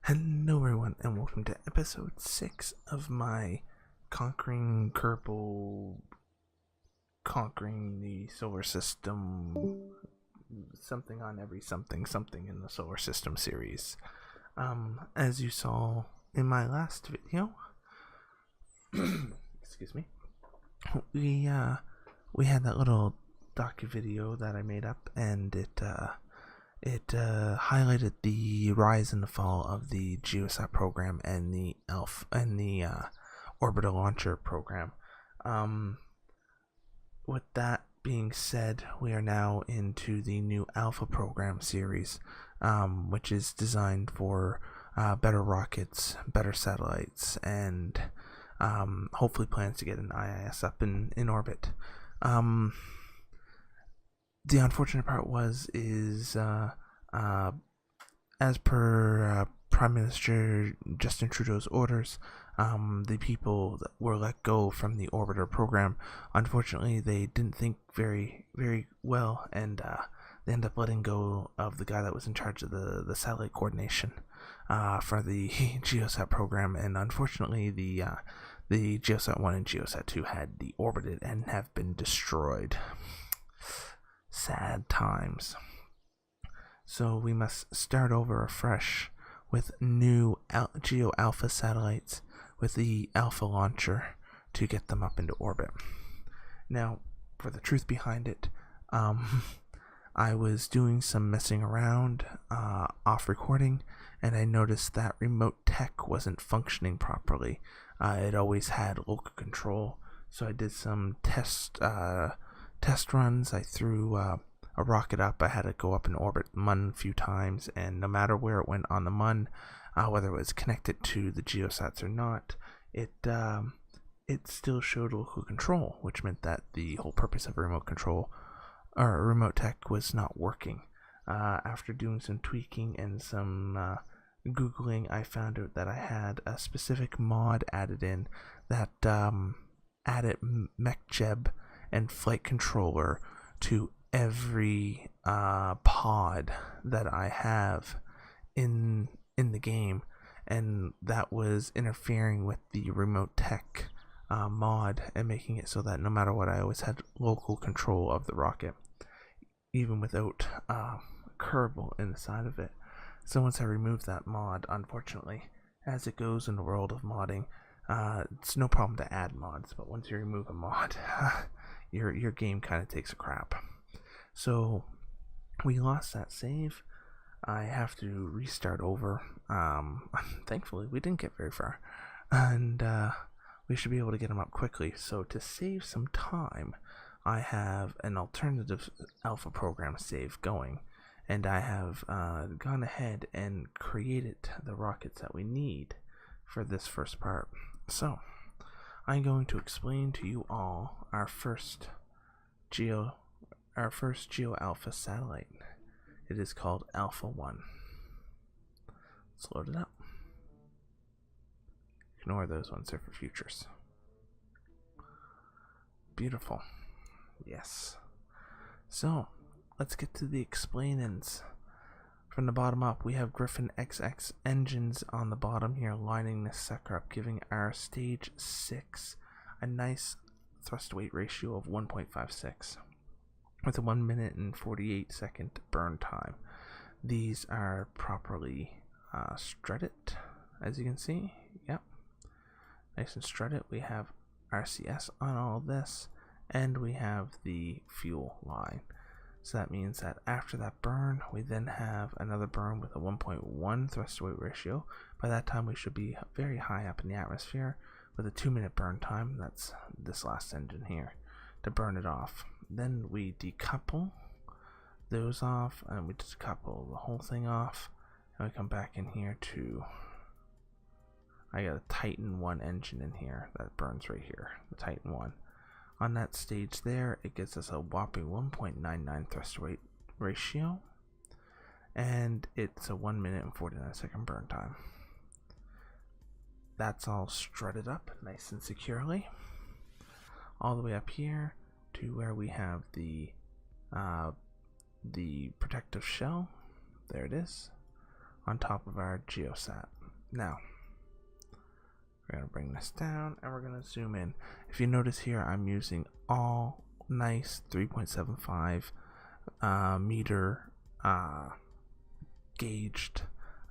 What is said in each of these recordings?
Hello everyone and welcome to episode 6 of my conquering the solar system, something on every something in the solar system series. As you saw in my last video, excuse me, we had that little docu video that I made up, and it highlighted the rise and the fall of the GeoSat program and the orbital launcher program. With that being said, we are now into the new Alpha program series, which is designed for better rockets, better satellites, and hopefully plans to get an IIS up in orbit. The unfortunate part is as per Prime Minister Justin Trudeau's orders, the people that were let go from the orbiter program, unfortunately, they didn't think very well, and they ended up letting go of the guy that was in charge of the satellite coordination for the GeoSat program, and unfortunately, the GeoSat 1 and GeoSat 2 had deorbited and have been destroyed. Sad times. So we must start over afresh with new Geo Alpha satellites with the Alpha launcher to get them up into orbit. Now, for the truth behind it, I was doing some messing around off recording, and I noticed that remote tech wasn't functioning properly. It always had local control, so I did some test runs. I threw a rocket up. I had it go up and orbit MUN a few times, and no matter where it went on the MUN, whether it was connected to the geosats or not, it still showed local control, which meant that the whole purpose of remote control or remote tech was not working. After doing some tweaking and some googling, I found out that I had a specific mod added in that added MechJeb and flight controller to every pod that I have in the game, and that was interfering with the remote tech mod and making it so that no matter what, I always had local control of the rocket, even without Kerbal inside of it. So once I removed that mod, unfortunately, as it goes in the world of modding, it's no problem to add mods, but once you remove a mod, your game kind of takes a crap. So we lost that save. I have to restart over. Thankfully, we didn't get very far, and we should be able to get them up quickly. So to save some time, I have an alternative Alpha program save going, and I have gone ahead and created the rockets that we need for this first part. So I'm going to explain to you all our first Geo Alpha satellite. It is called Alpha 1. Let's load it up. Ignore those ones, they're for futures. Beautiful. Yes. So, let's get to the explainings. From the bottom up, we have Griffin XX engines on the bottom here, lining this sucker up, giving our stage 6 a nice thrust weight ratio of 1.56. with a 1 minute and 48 second burn time. These are properly strutted, as you can see. Yep, nice and strutted. We have RCS on all this, and we have the fuel line. So that means that after that burn, we then have another burn with a 1.1 thrust to weight ratio. By that time, we should be very high up in the atmosphere with a 2 minute burn time. That's this last engine here to burn it off. Then we decouple those off, and we decouple the whole thing off, and we come back in here to, I got a Titan 1 engine in here that burns right here, the Titan 1. On that stage there, it gives us a whopping 1.99 thrust weight ratio, and it's a 1 minute and 49 second burn time. That's all strutted up nice and securely. All the way up here to where we have the protective shell. There it is. on top of our geosat. Now, we're going to bring this down and we're going to zoom in. If you notice here, I'm using all nice 3.75 meter gauged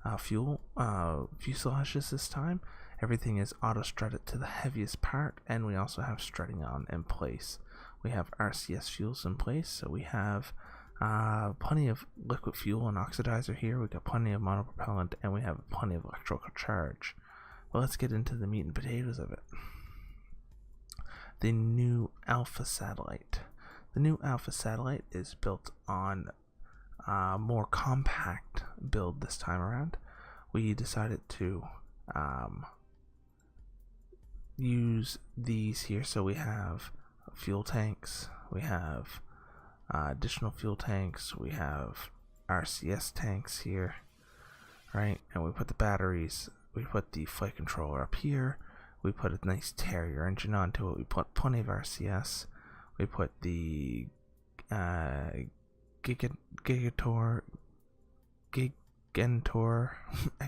fuselages this time. Everything is auto strutted to the heaviest part, and we also have strutting on in place. We have RCS fuels in place, so we have plenty of liquid fuel and oxidizer here. We've got plenty of monopropellant, and we have plenty of electrical charge. Well, let's get into the meat and potatoes of it. The new Alpha satellite. The new Alpha satellite is built on a more compact build this time around. We decided to use these here, so we have fuel tanks, we have additional fuel tanks, we have RCS tanks here, right? And we put the batteries, we put the flight controller up here, we put a nice Terrier engine onto it, we put plenty of RCS, we put the Gigantor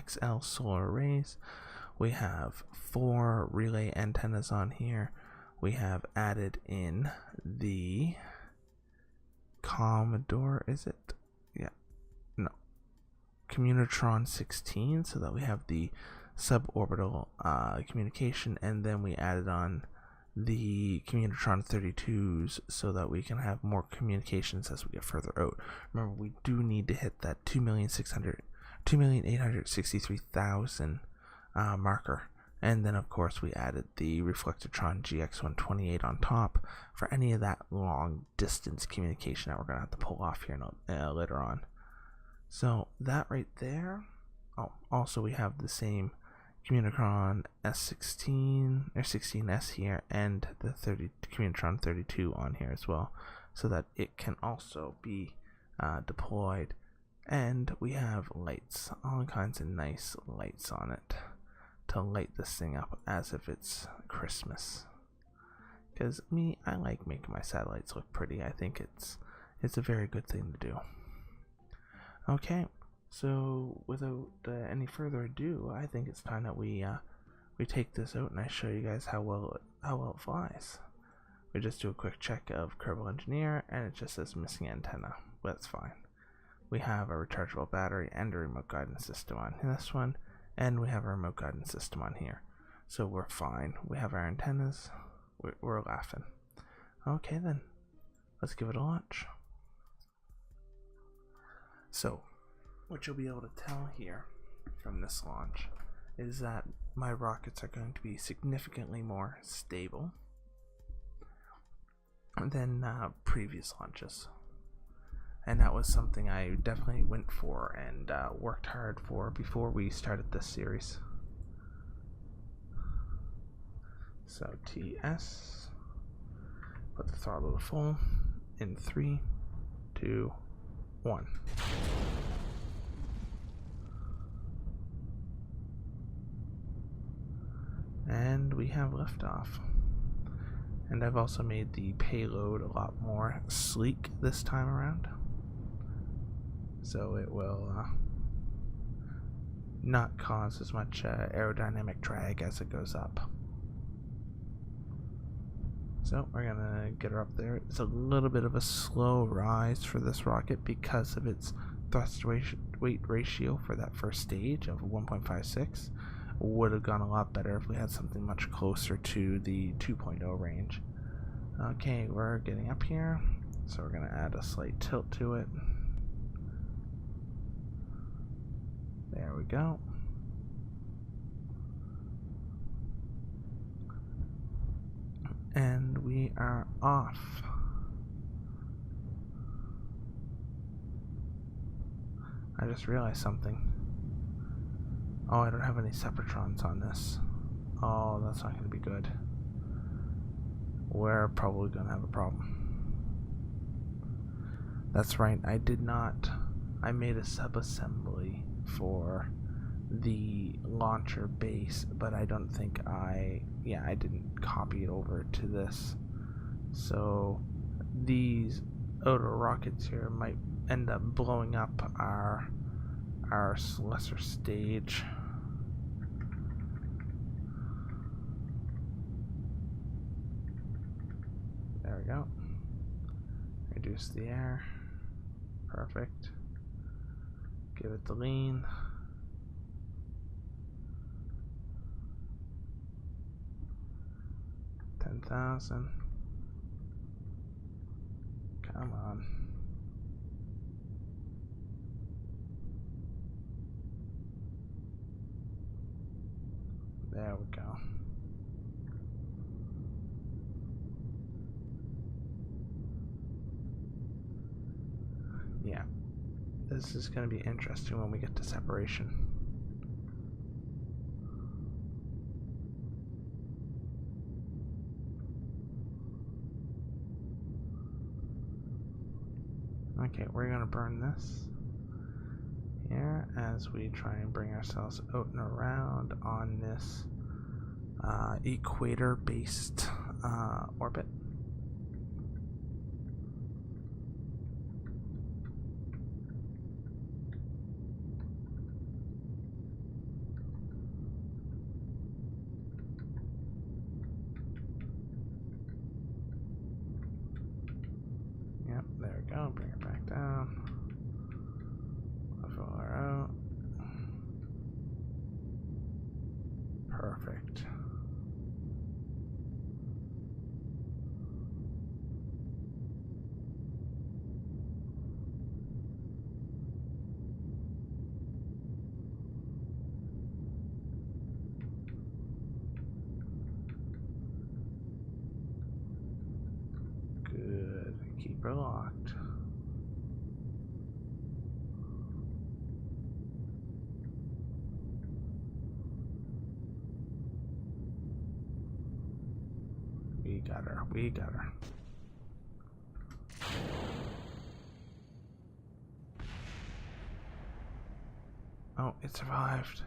XL solar arrays. We have 4 relay antennas on here. We have added in the Commodore, is it? Yeah. No. Communotron 16, so that we have the suborbital communication, and then we added on the Communotron 32s so that we can have more communications as we get further out. Remember, we do need to hit that 2,863,000 marker, and then of course we added the Reflectotron GX128 on top for any of that long distance communication that we're going to have to pull off here later on. So that right there. Oh, also we have the same Communotron S16 or 16S here, and the Communotron 32 on here as well, so that it can also be deployed. And we have lights, all kinds of nice lights on it to light this thing up as if it's Christmas. Because I like making my satellites look pretty. I think it's a very good thing to do. Okay. So without any further ado, I think it's time that we take this out and I show you guys how well it flies. We just do a quick check of Kerbal Engineer, and it just says missing antenna. But that's fine. We have a rechargeable battery and a remote guidance system on this one, and we have a remote guidance system on here. So we're fine. We have our antennas. We're laughing. Okay then, let's give it a launch. So, what you'll be able to tell here from this launch is that my rockets are going to be significantly more stable than previous launches, and that was something I definitely went for and worked hard for before we started this series. So TS, put the throttle to full in 3, 2, 1. And we have liftoff. And I've also made the payload a lot more sleek this time around, so it will not cause as much aerodynamic drag as it goes up. So we're gonna get her up there. It's a little bit of a slow rise for this rocket because of its thrust weight ratio for that first stage of 1.56. Would have gone a lot better if we had something much closer to the 2.0 range. Okay, we're getting up here, so we're gonna add a slight tilt to it. There we go. And we are off. I just realized something. Oh, I don't have any Separatrons on this. Oh, that's not going to be good. We're probably going to have a problem. That's right, I did not. I made a sub-assembly for the launcher base, but I don't think I didn't copy it over to this. So these outer rockets here might end up blowing up our our lesser stage. There we go. Reduce the air. Perfect. Give it the lean. 10,000. Come on. There we go. Yeah. This is going to be interesting when we get to separation. Okay, we're going to burn this here as we try and bring ourselves out and around on this equator-based orbit. Yep, there we go. Bring it back down. Level her out. Perfect. Good. Keep her locked. We got her. We got her. Oh, it survived.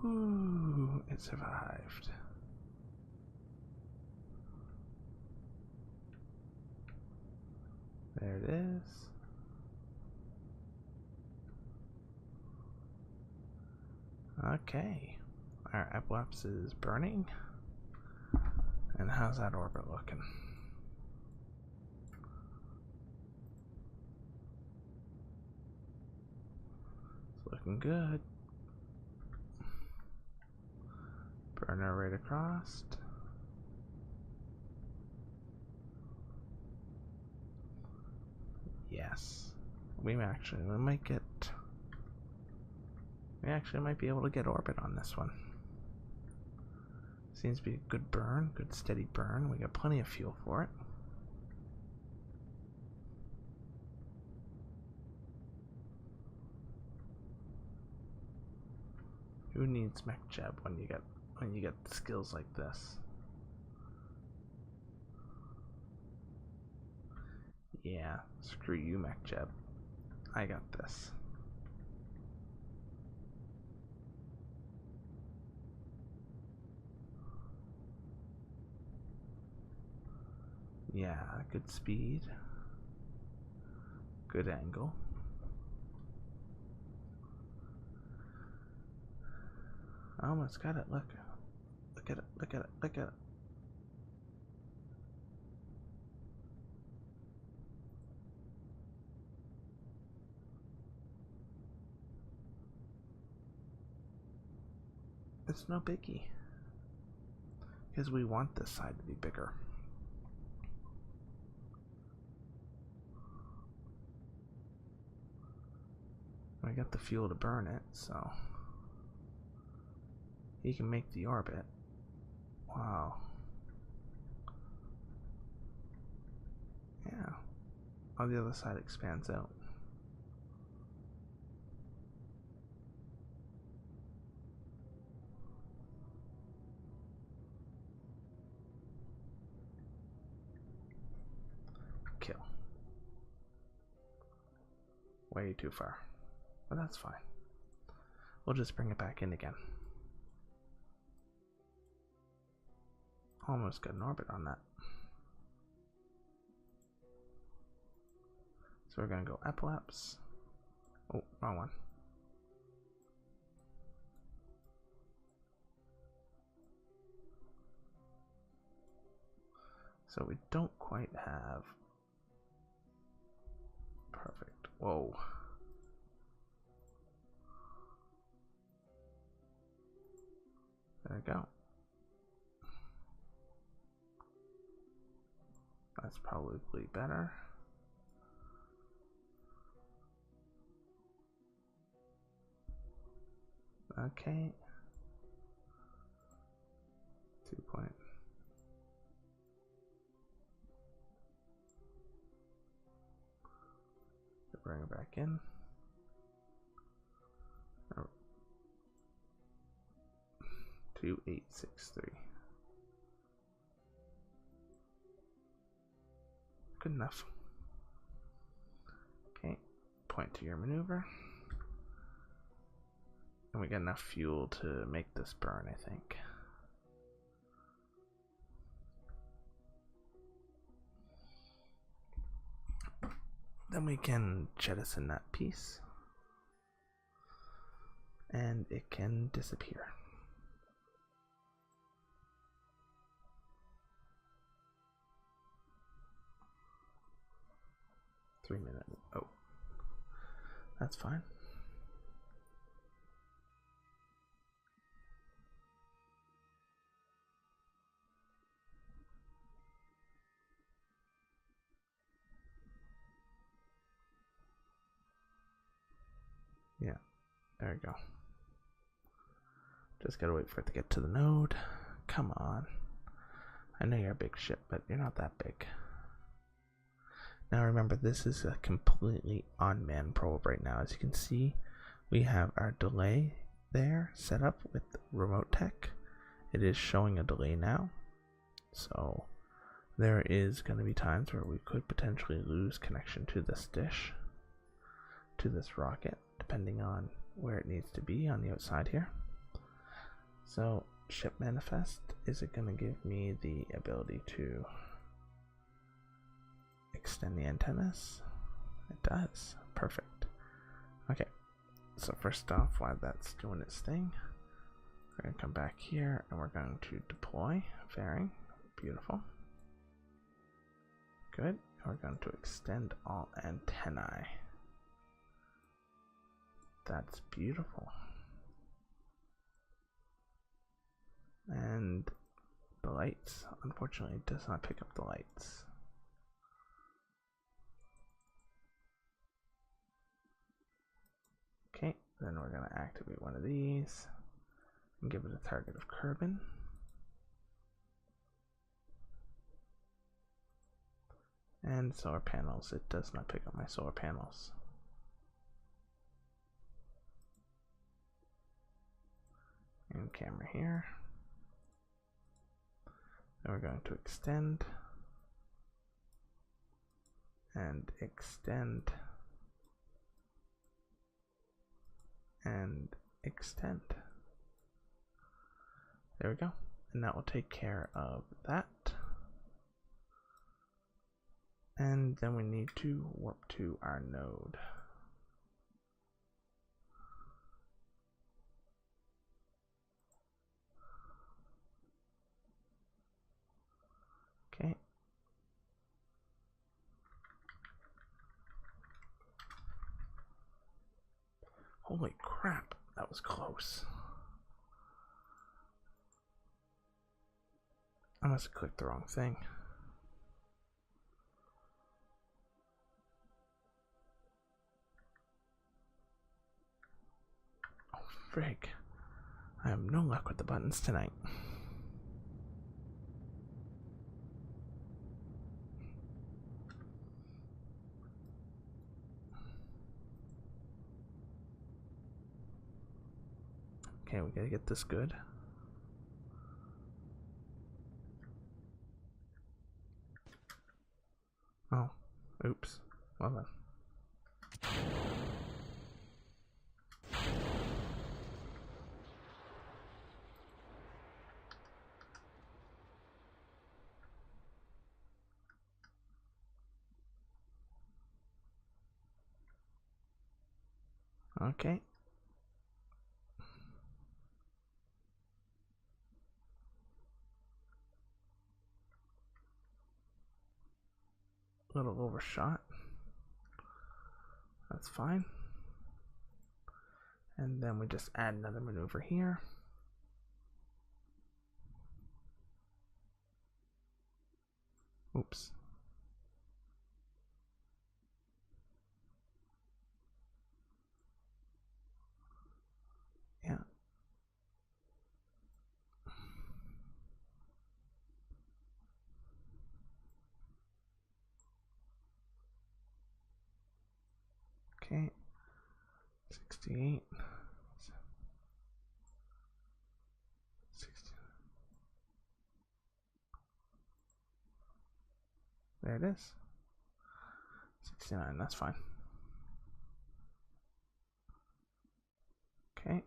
Ooh, it survived. There it is. Okay. Our epilepsy is burning. And how's that orbit looking? It's looking good. Burner right across. Yes. We might be able to get orbit on this one. Seems to be a good burn, good steady burn. We got plenty of fuel for it. Who needs mech jeb when you get skills like this? Yeah, screw you, mech jeb. I got this. Yeah, good speed. Good angle. I almost got it. Look. Look at it. Look at it. Look at it. It's no biggie. Because we want this side to be bigger. I got the fuel to burn it, so he can make the orbit. Wow. Yeah. On the other side expands out. Kill. Way too far. But that's fine. We'll just bring it back in again. Almost got an orbit on that. So we're gonna go epilepsy. Oh, wrong one. So we don't quite have perfect. Whoa. There we go. That's probably better. Okay. 2 point. Bring it back in. Oh. 2863. Good enough. Okay, point to your maneuver. And we got enough fuel to make this burn, I think. Then we can jettison that piece. And it can disappear. -3 minute. Oh, that's fine. Yeah, there we go. Just gotta wait for it to get to the node. Come on. I know you're a big ship, but you're not that big. Now remember, this is a completely unmanned probe right now. As you can see, we have our delay there set up with remote tech. It is showing a delay now. So there is going to be times where we could potentially lose connection to this dish, to this rocket, depending on where it needs to be on the outside here. So ship manifest, is it going to give me the ability to extend the antennas? It does. Perfect. Okay, so first off, while that's doing its thing, we're going to come back here and we're going to deploy fairing. Beautiful. Good. And we're going to extend all antennae. That's beautiful. And the lights, unfortunately, it does not pick up the lights. Okay, then we're going to activate one of these and give it a target of carbon. And solar panels, it does not pick up my solar panels. And camera here. Then we're going to extend and extend and extend. There we go. And that will take care of that. And then we need to warp to our node. Okay. Holy crap, that was close. I must have clicked the wrong thing. Oh, frig. I have no luck with the buttons tonight. Okay, we gotta get this good. Oh, oops. Well then. Okay. little overshot. That's fine. And then we just add another maneuver here. Oops. Yeah. Okay. 68. 60. There it is. 69, that's fine. Okay.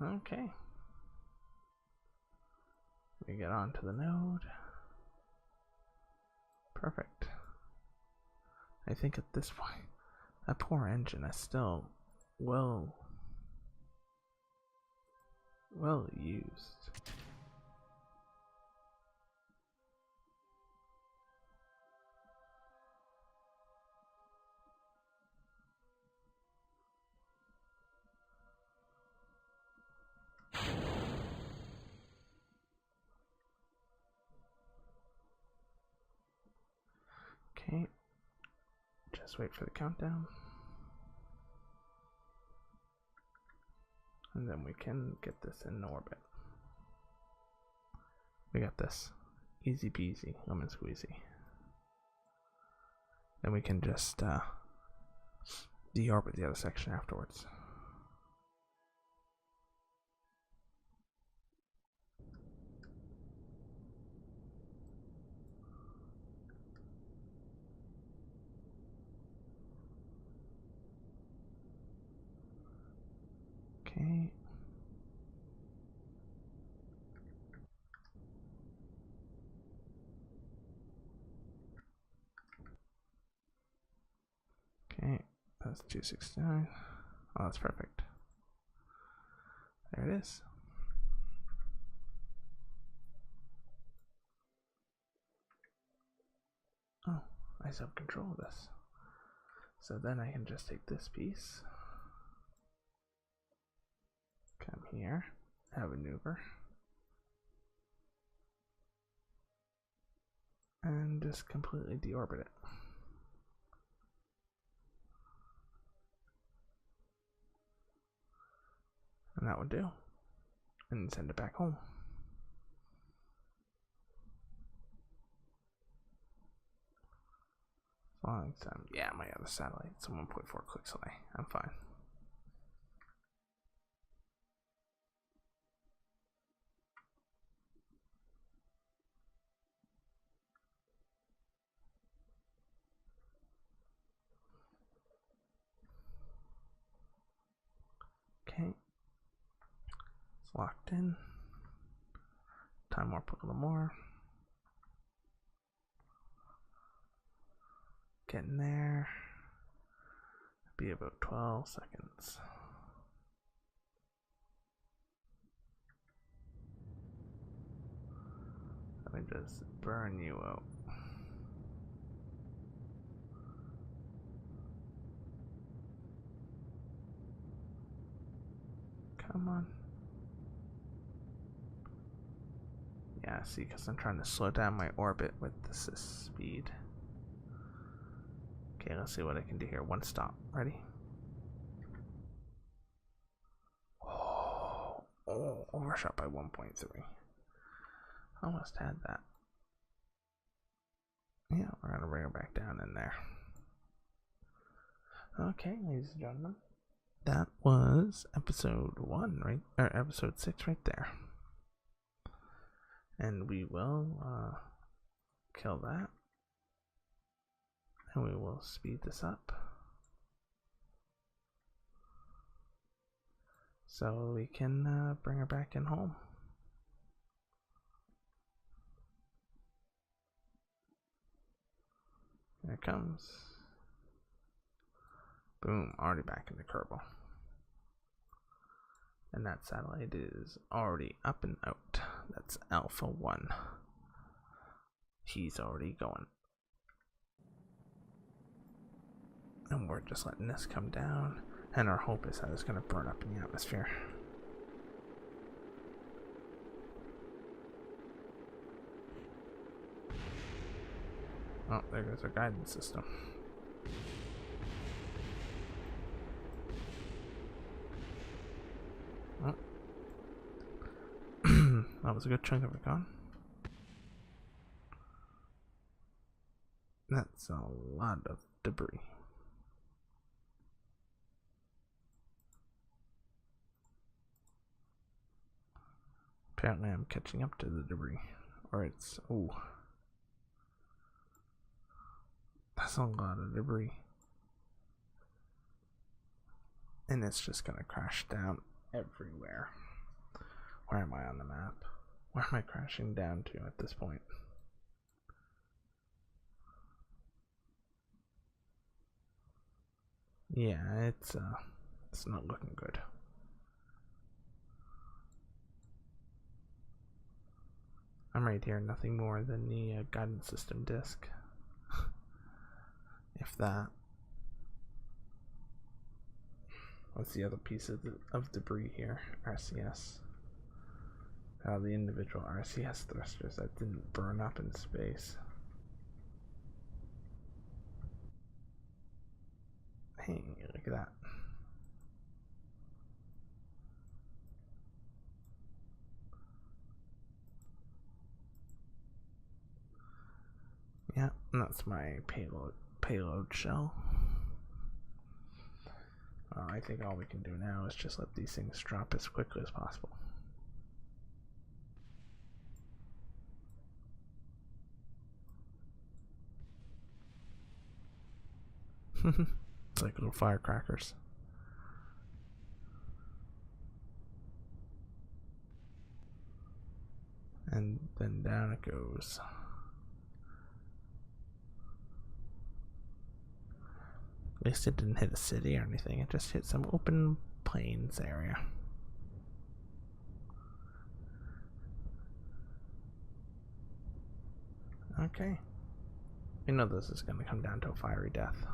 Okay. We get onto the node. Perfect. I think at this point, that poor engine is still well used. Okay, just wait for the countdown. And then we can get this in orbit. We got this. Easy peasy, lemon squeezy. Then we can just deorbit the other section afterwards. Okay. Okay, that's 269. Oh, that's perfect. There it is. Oh, I still have control of this. So then I can just take this piece, come here, have a maneuver, and just completely deorbit it. And that would do. And send it back home. As long as yeah, my other satellite's 1.4 clicks away. I'm fine. Okay. It's locked in. Time warp a little more. Getting there. Be about 12 seconds. Let me just burn you out. Come on. Yeah, see, because I'm trying to slow down my orbit with this speed. Okay, let's see what I can do here. One stop. Ready? Oh, overshot by 1.3. Almost had that. Yeah, we're going to bring her back down in there. Okay, ladies and gentlemen. That was episode 1, right? Or episode 6 right there. And we will kill that. And we will speed this up. So we can bring her back in home. There it comes. Boom, already back in the Kerbal. And that satellite is already up and out. That's Alpha 1. He's already going. And we're just letting this come down. And our hope is that it's going to burn up in the atmosphere. Oh, there goes our guidance system. Oh. That was a good chunk of it gone. That's a lot of debris. Apparently I'm catching up to the debris. Or it's... ooh. That's a lot of debris. And it's just gonna crash down everywhere. Where am I on the map? Where am I crashing down to at this point? Yeah, it's not looking good. I'm right here, nothing more than the guidance system disk. If that. What's the other piece of debris here? RCS. The individual RCS thrusters that didn't burn up in space. Hey, look at that. Yeah, that's my payload shell. I think all we can do now is just let these things drop as quickly as possible. It's like little firecrackers. And then down it goes. At least it didn't hit a city or anything, it just hit some open plains area. Okay. We know this is going to come down to a fiery death.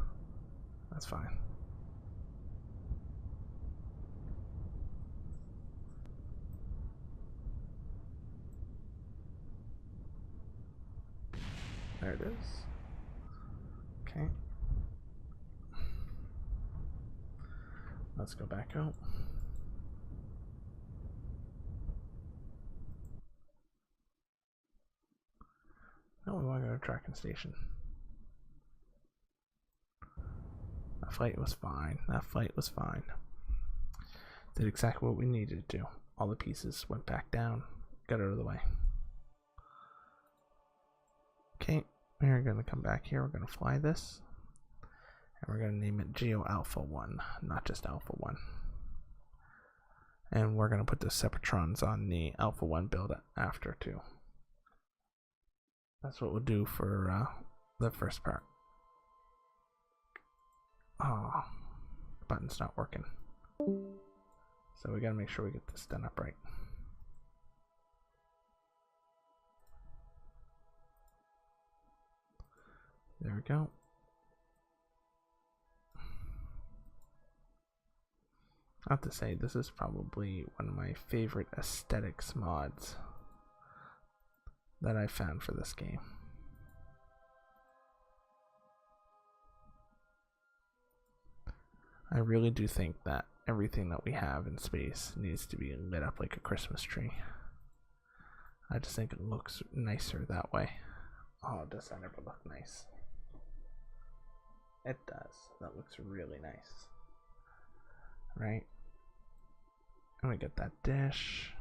That's fine. There it is. Okay. Let's go back out. No, we want to go to tracking station. That flight was fine. That flight was fine. Did exactly what we needed to do. All the pieces went back down. Got out of the way. Okay, we're going to come back here. We're going to fly this. And we're going to name it Geo Alpha 1, not just Alpha 1. And we're going to put the Separatrons on the Alpha 1 build after too. That's what we'll do for the first part. Oh, button's not working. So we got to make sure we get this done up right. There we go. I have to say, this is probably one of my favorite aesthetics mods that I found for this game. I really do think that everything that we have in space needs to be lit up like a Christmas tree. I just think it looks nicer that way. Oh, does that ever look nice? It does. That looks really nice. Right? And we get that dish.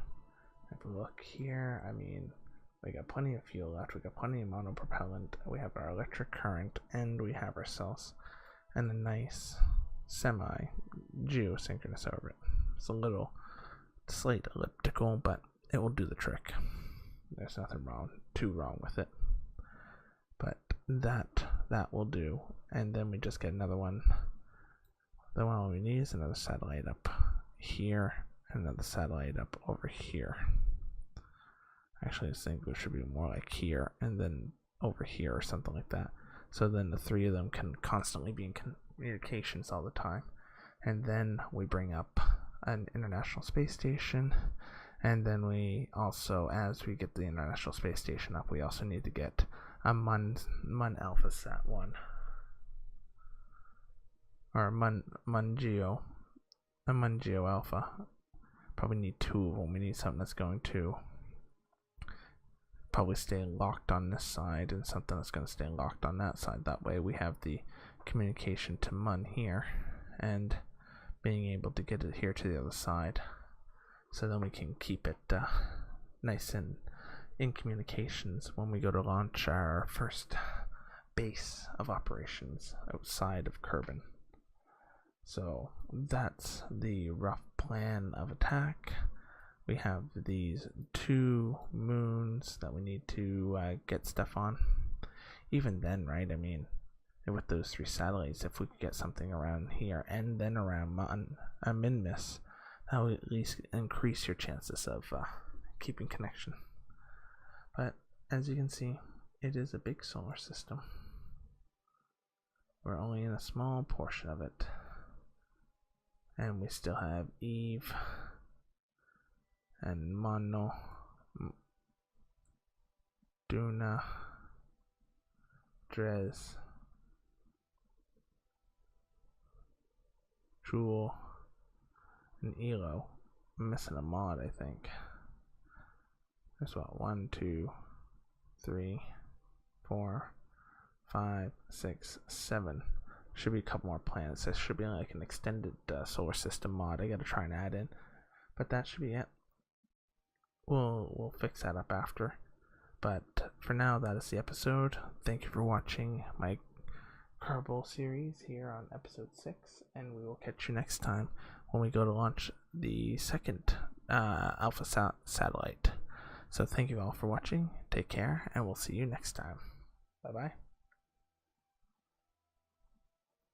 Have a look here. I mean, we got plenty of fuel left. We got plenty of monopropellant. We have our electric current, and we have ourselves and a nice semi-geosynchronous orbit. It's a little slight elliptical, but it will do the trick. There's nothing too wrong with it. But that that will do. And then we just get another one. The one we need is another satellite up here, another satellite up over here. Actually, I think it should be more like here and then over here or something like that. So then the three of them can constantly be in communications all the time. And then we bring up an International Space Station. And then we also, as we get the International Space Station up, we also need to get a Mun Alpha Sat 1. Or a Mun Geo Alpha. Probably need two of them. We need something that's going to probably stay locked on this side and something that's going to stay locked on that side. That way we have the communication to Mun here and being able to get it here to the other side. So then we can keep it nice and in communications when we go to launch our first base of operations outside of Kerbin. So that's the rough plan of attack. We have these 2 moons that we need to get stuff on. Even then, right, I mean, with those 3 satellites, if we could get something around here and then around Minmus, that would at least increase your chances of keeping connection. But as you can see, it is a big solar system. We're only in a small portion of it. And we still have Eve and Mono, Duna, Dres, Jewel, and Elo. I'm missing a mod, I think. There's what, 1, 2, 3, 4, 5, 6, 7. Should be a couple more planets. There should be like an extended solar system mod I gotta try and add in. But that should be it. We'll fix that up after. But for now, that is the episode. Thank you for watching my Kerbal series here on episode 6, and we will catch you next time when we go to launch the second Alpha satellite. So thank you all for watching. Take care, and we'll see you next time. Bye bye.